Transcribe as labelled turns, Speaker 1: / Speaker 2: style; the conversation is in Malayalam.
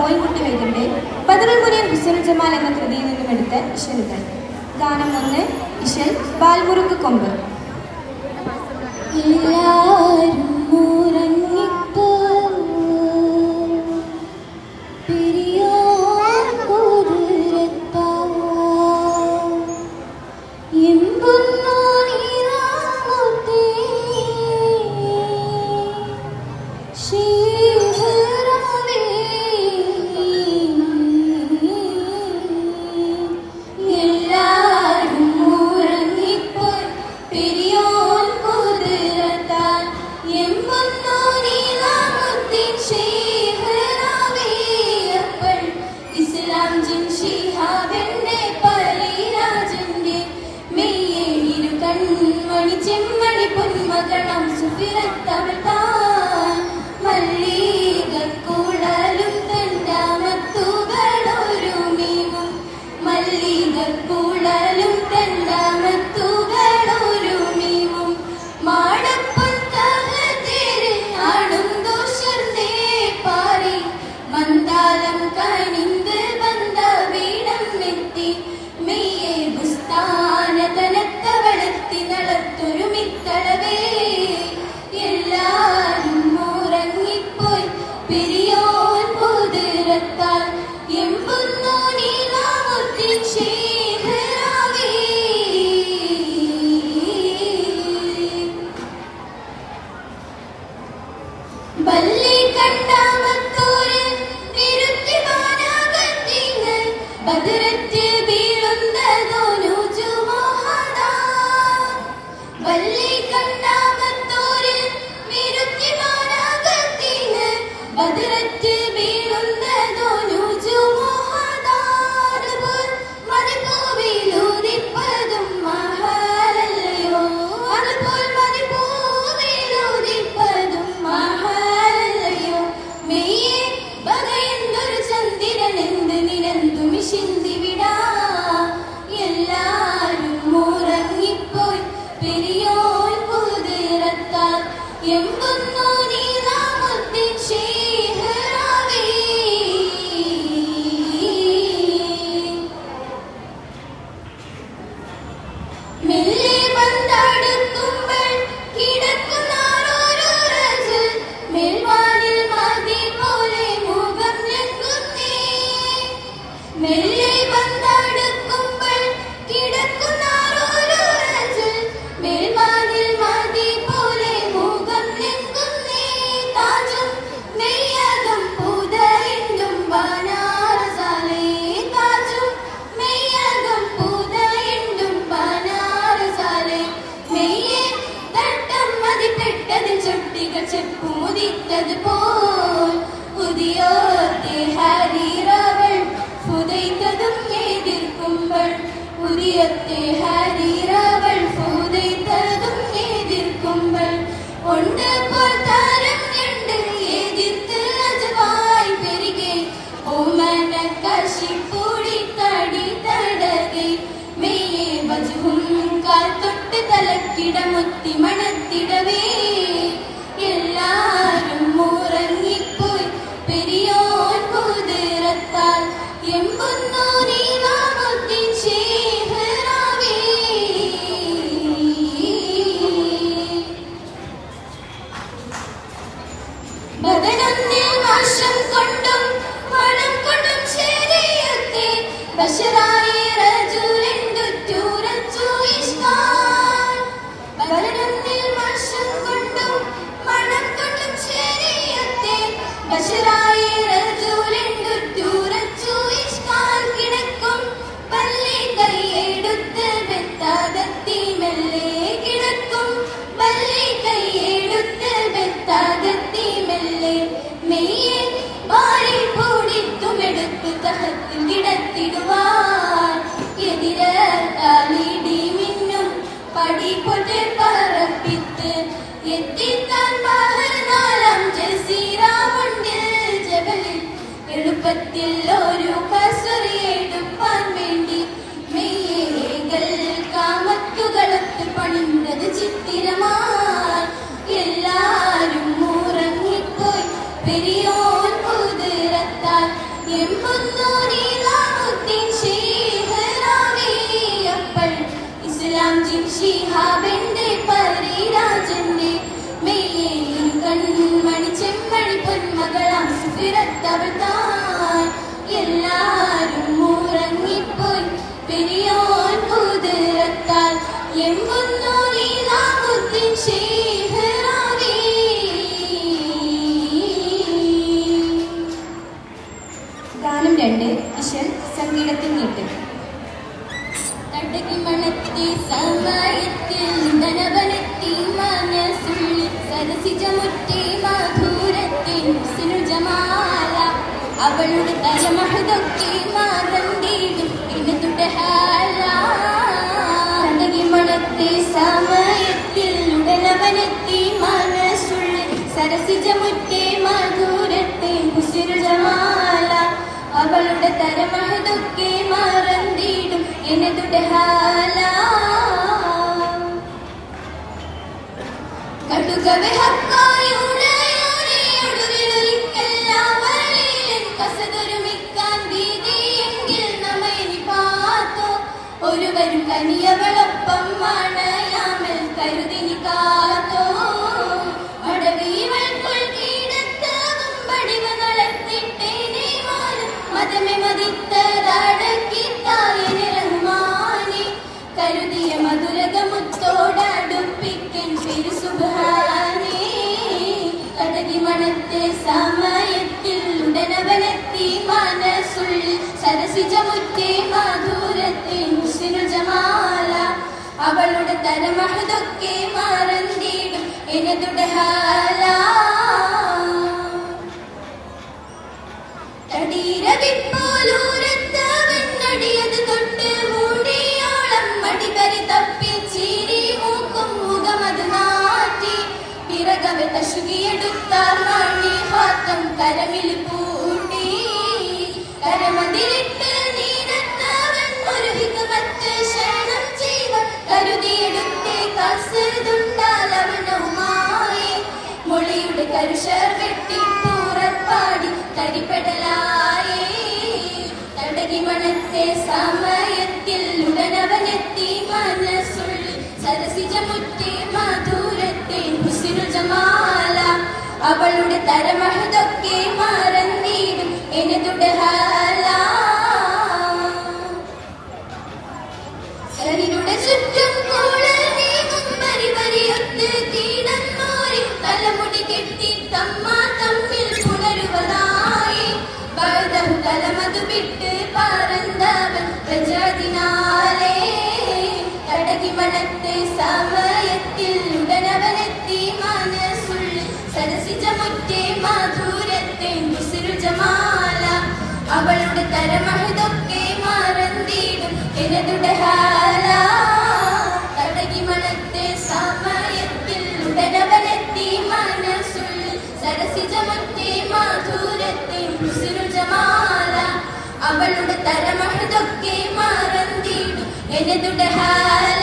Speaker 1: മോയിൻകുട്ടി വൈദ്യരുടെ ബദറുൽ മുനീർ ഹുസ്നുൽ ജമാൽ എന്ന കൃതിയിൽ നിന്നും എടുത്ത ഇശലുകൾ. ഗാനം 1, ഇശൽ ബാൽമുറുക്ക് കൊമ്പ്. ഇസ്ലാം ജിൻഷിഹാബിന്റെ പരിരാജന്റെ മെയ്യിൽ കൺമണി ചെമ്മണി പൊന്മകളാം സുഫിറത്തവൾ താൻ എല്ലാരും ഉറങ്ങിപ്പോയി പെരിയോൻ കുതിരത്താൽ എമ്പുന്നു ലീലാമുദ്ദീൻ ശേഖറാവേ. ഗാനം 2 ഇശൽ സംഗീതത്തിൽ നീട്ട്. തടകി മണത്തി സമയത്തിൽ ധനവനത്തി മനസുള്ളിൽ സരസിജമുറ്റി മധുരത്തിൻ ജമാല അവളുടെ തലമഹതൊക്കെ മറന്നിടും ഇന്ന് തുടഹാല. തടകി മണത്തി സമയത്തിൽ ധനവനത്തി മനസുള്ളിൽ സരസിജമുറ്റി മധുരത്തിൻ ജമാല അവളുടെ തലമഹതൊക്കെ മറന്നിടും എന്നതുടെ ഹാല. കടുകവെ ഹക്കായുടയൊടുവിലൊരിക്കല്ലാവളിയിലൻ കസതൊരുമിക്കാൻ ഭീതിയെങ്കിൽ നമ്മനി പാത്തോ ഒരുവരും കനിയവളൊപ്പം മണയാമൽ കരുതിനി കാത്തോ. വടവീവൾക്കുൾ കീടത്തവും പടിവ നടത്തിട്ടേനെ മാനം മതമെ മതിത്തതടക്കിത്തായനെ റഹ്മാനെ കരുതിയ മധുരകമുത്തോടടുപ്പിക്കൻ പേര് സുബ്ഹാനേ. കടകി മണത്തെ സമയത്തിൽ ഉടനവനെത്തി മനസുള്ളിൽ സരസിജമുറ്റേ മധുരത്തിൻ ജമാല അവളുടെ തരമഹതൊക്കെ മറന്നിടും എന്നതുടെ ഹാല. തടീരവിപ്പോലൂരത്തവന്നടിയത് തൊട്ട് മൂടിയോളം മടിപരി തപ്പി ചീരി മൂക്കും മുഖമത് നാറ്റി പിറകവെ തശുകിയെടുത്താർ മണി ഹാത്തം കരമിൽ പൂണ്ടി കരമതിലിട്ട് നീനത്തവൻ ഒരു ഹിക്മത്ത് ശരണം ചെയ്വ കരുതിയെടുത്തേ കസതുണ്ടാലവനവുമായി മൊഴിയുടെ കരുഷർ വെട്ടി പൂറപ്പാടി തരിപ്പെടലായേ. തടകി മണത്തെ സമയത്തിൽ ഉടനവനെത്തി മനസുള്ളിൽ സരസിജമുറ്റേ മധുരത്തിൻ ജമാല അവളുടെ തരമഹതൊക്കെ മറന്നിടും എന്നതുടെ ഹാല. ശരീരുടെ ചുറ്റും കൂടൽ നീങ്ങും പരിപരിയൊത്ത് തീടന്നോരി തലമുടി കെട്ടി തമ്മ തമ്മിൽ പുണരുവതായി ബഹു തലമതു വിട്ട് പറന്നവൻ പ്രജാതിനാലേ. തടകി മണത്തെ സമയത്തിൽ ഉടനവനെത്തി മനസുള്ളിൽ സരസിജമുറ്റേ മധുരത്തിൻ ജമാല അവളുടെ തരമഹതൊക്കെ മറന്നിടും എന്നതുടെ ഹാല. തടകി മണത്തെ സമയത്തിൽ ഉടനവനെത്തി മനസുള്ളിൽ സരസിജമുറ്റേ മധുരത്തിൻ ജമാല അവളുടെ തരമഹതൊക്കെ മറന്നിടും എന്നതുടെ ഹാല.